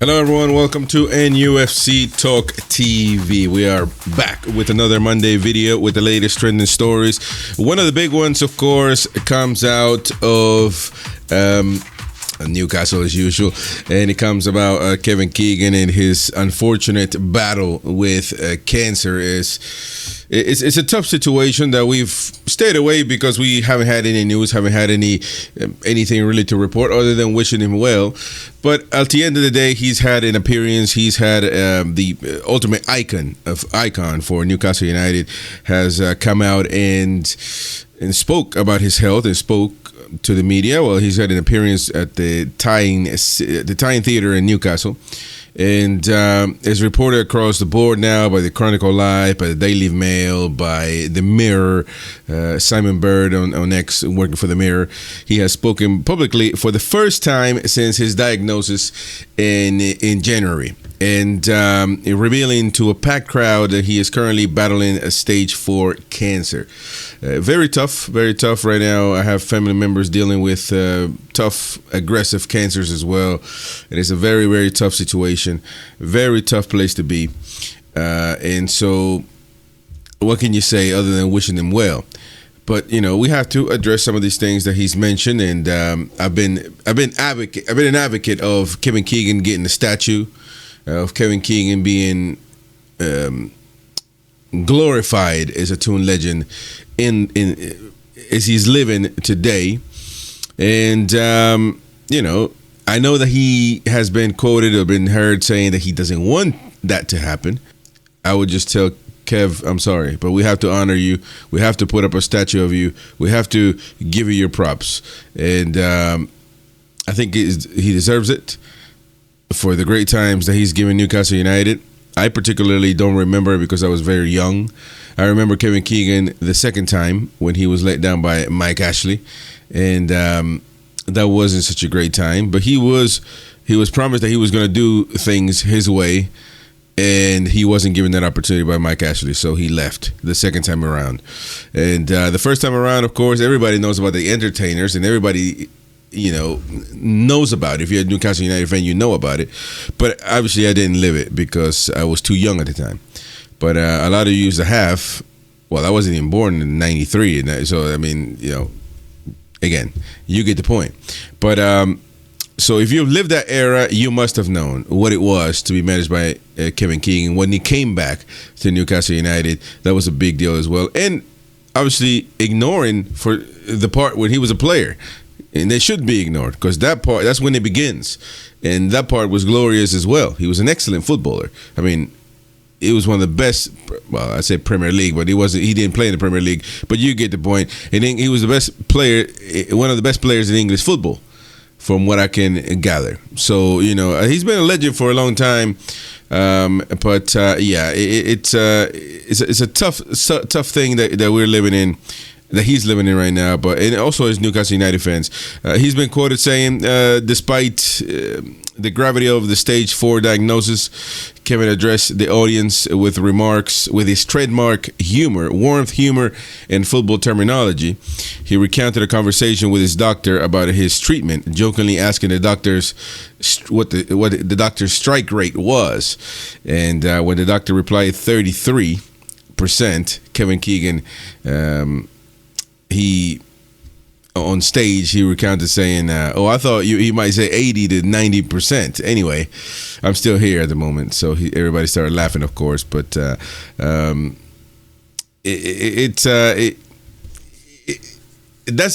Hello, everyone. Welcome to NUFC Talk TV. We are back with another Monday video with the latest trending stories. One of the big ones, of course, comes out of Newcastle as usual, and it comes about Kevin Keegan and his unfortunate battle with cancer. It's a tough situation that we've stayed away because we haven't had any news, haven't had anything really to report other than wishing him well. But at the end of the day, he's had an appearance. He's had the ultimate icon for Newcastle United has come out and spoke about his health and spoke to the media. Well, he's had an appearance at the Tyne Theatre in Newcastle, and is reported across the board now by the Chronicle Live, by the Daily Mail, by the Mirror. Simon Bird on X, working for the Mirror, he has spoken publicly for the first time since his diagnosis in January, and revealing to a packed crowd that he is currently battling a stage 4 cancer. Very tough right now. I have family members dealing with tough, aggressive cancers as well. It is a very, very tough situation, very tough place to be. And so, what can you say other than wishing him well? But we have to address some of these things that he's mentioned, and I've been an advocate of Kevin Keegan getting a statue, of Kevin Keegan being glorified as a Toon legend in as he's living today. And I know that he has been quoted or been heard saying that he doesn't want that to happen. I would just tell Kev, I'm sorry, but we have to honor you. We have to put up a statue of you. We have to give you your props, and I think he deserves it for the great times that he's given Newcastle United. I particularly don't remember because I was very young. I remember Kevin Keegan the second time when he was let down by Mike Ashley, and that wasn't such a great time. But he was promised that he was going to do things his way, and he wasn't given that opportunity by Mike Ashley, so he left the second time around. And the first time around, of course, everybody knows about the entertainers, and everybody knows about it. If you're a Newcastle United fan, you know about it. But obviously I didn't live it because I was too young at the time. But a lot of you used to have. Well, I wasn't even born in '93, and so I mean, again, you get the point. But so if you've lived that era, you must have known what it was to be managed by Kevin Keegan when he came back to Newcastle United. That was a big deal as well, and obviously ignoring for the part when he was a player. And they should be ignored because that's when it begins. And that part was glorious as well. He was an excellent footballer. I mean, it was one of the best, well, I said Premier League, but he didn't play in the Premier League, but you get the point. And he was the best player, one of the best players in English football, from what I can gather. So, he's been a legend for a long time. But it's a tough thing that we're living in, that he's living in right now, and also as Newcastle United fans. He's been quoted saying, despite the gravity of the stage 4 diagnosis, Kevin addressed the audience with remarks with his trademark humor, warmth, humor, and football terminology. He recounted a conversation with his doctor about his treatment, jokingly asking the doctors what the doctor's strike rate was. And when the doctor replied 33%, Kevin Keegan, he on stage he recounted saying, I thought he might say 80 to 90%. Anyway, I'm still here at the moment, so everybody started laughing, of course. But that's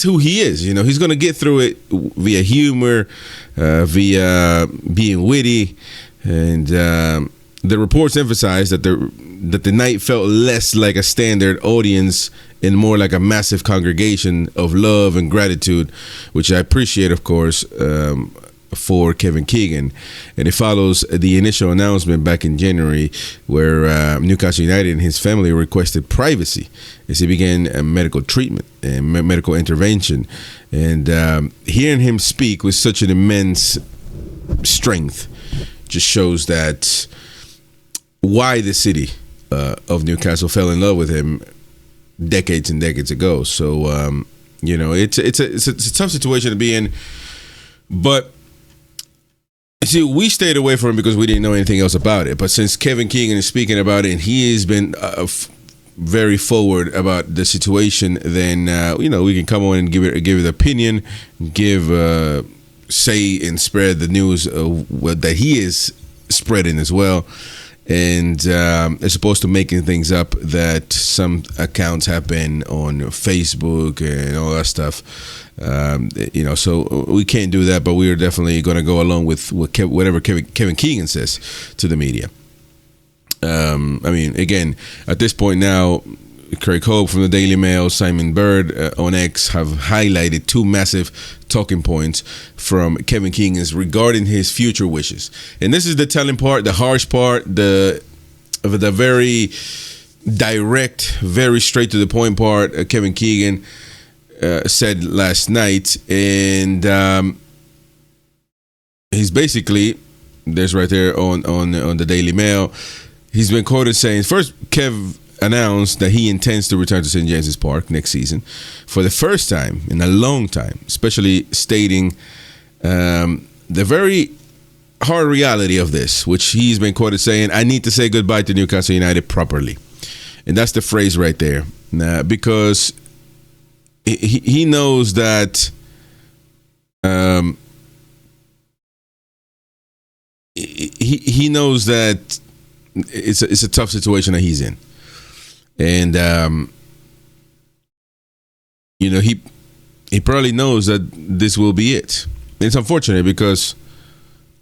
who he is. He's going to get through it via humor, via being witty, and the reports emphasize that the night felt less like a standard audience and more like a massive congregation of love and gratitude, which I appreciate, of course, for Kevin Keegan. And it follows the initial announcement back in January where Newcastle United and his family requested privacy as he began medical treatment and medical intervention. And hearing him speak with such an immense strength just shows that why the city of Newcastle fell in love with him decades and decades ago. So it's a tough situation to be in, but See, we stayed away from it because we didn't know anything else about it. But since Kevin Keegan is speaking about it, and he has been very forward about the situation, then we can come on and give it the opinion, say and spread the news that he is spreading as well. And as opposed to making things up that some accounts have been on Facebook and all that stuff, so we can't do that. But we are definitely going to go along with whatever Kevin Keegan says to the media. Again, at this point now, Craig Hope from the Daily Mail, Simon Bird on X have highlighted two massive talking points from Kevin Keegan regarding his future wishes. And this is the telling part, the harsh part, the very direct, very straight to the point part. Kevin Keegan said last night, and he's basically, there's right there on the Daily Mail, he's been quoted saying, first, Kev announced that he intends to return to St. James's Park next season for the first time in a long time, especially stating the very hard reality of this, which he's been quoted saying, I need to say goodbye to Newcastle United properly. And that's the phrase right there, because he knows that he knows that it's a tough situation that he's in. And he probably knows that this will be it. And it's unfortunate because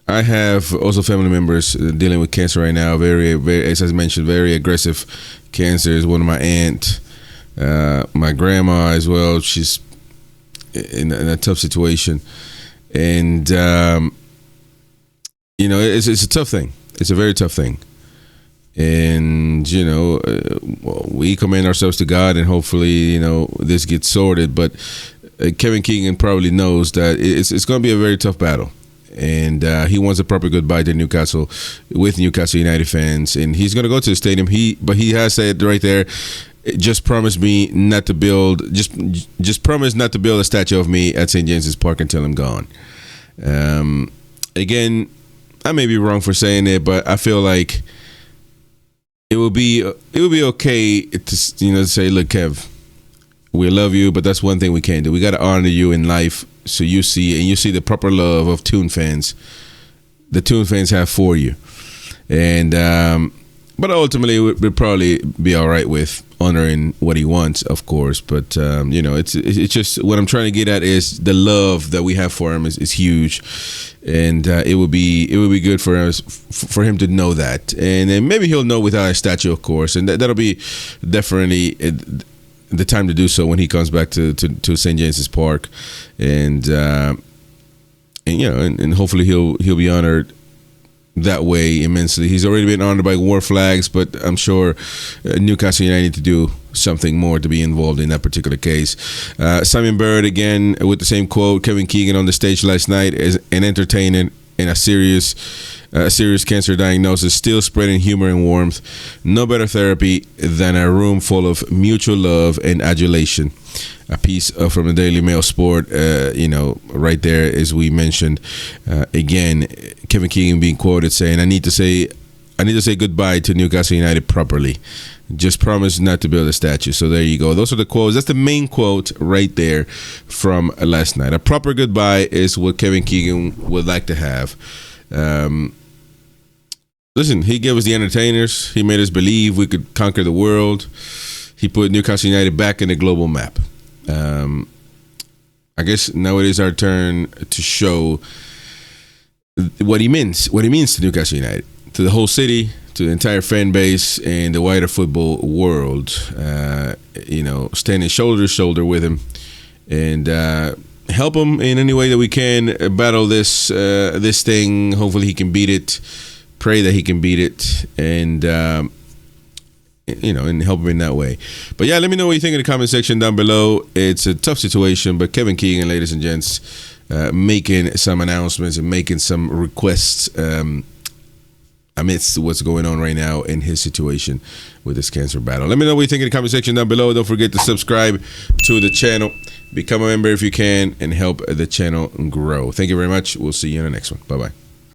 I have also family members dealing with cancer right now. Very, very, as I mentioned, very aggressive cancer. Is one of my aunt, my grandma as well. She's in a tough situation, and it's a tough thing. It's a very tough thing. And we commend ourselves to God, and hopefully this gets sorted. But Kevin Keegan probably knows that it's going to be a very tough battle, and he wants a proper goodbye to Newcastle with Newcastle United fans, and he's going to go to the stadium. But he has said right there, just promise me not to build, just promise not to build a statue of me at St. James's Park until I'm gone. Again, I may be wrong for saying it, but I feel like it would be okay to say, look, Kev, we love you, but that's one thing we can't do. We got to honor you in life, so you see the proper love of Toon fans. The Toon fans have for you, and but ultimately we'd probably be all right with honoring what he wants, of course. But it's just what I'm trying to get at is the love that we have for him is huge, and it would be good for us for him to know that, and then maybe he'll know without a statue, of course, and that'll be definitely the time to do so when he comes back to St. James's Park, and hopefully he'll be honored that way immensely. He's already been honored by war flags, but I'm sure Newcastle United need to do something more to be involved in that particular case. Simon Bird again with the same quote. Kevin Keegan on the stage last night as an entertainer in a serious cancer diagnosis, still spreading humor and warmth. No better therapy than a room full of mutual love and adulation. A piece from the Daily Mail Sport, right there, as we mentioned. Again, Kevin Keegan being quoted saying, I need to say goodbye to Newcastle United properly. Just promise not to build a statue. So there you go. Those are the quotes. That's the main quote right there from last night. A proper goodbye is what Kevin Keegan would like to have. Listen, he gave us the entertainers. He made us believe we could conquer the world. He put Newcastle United back in the global map. I guess now it is our turn to show what he means to Newcastle United, to the whole city, to the entire fan base, and the wider football world. Standing shoulder to shoulder with him, and help him in any way that we can battle this thing. Hopefully he can beat it. Pray that he can beat it, and and help him in that way. But yeah, let me know what you think in the comment section down below. It's a tough situation, but Kevin Keegan, ladies and gents, making some announcements and making some requests amidst what's going on right now in his situation with this cancer battle. Let me know what you think in the comment section down below. Don't forget to subscribe to the channel, become a member if you can, and help the channel grow. Thank you very much. We'll see you in the next one. Bye-bye.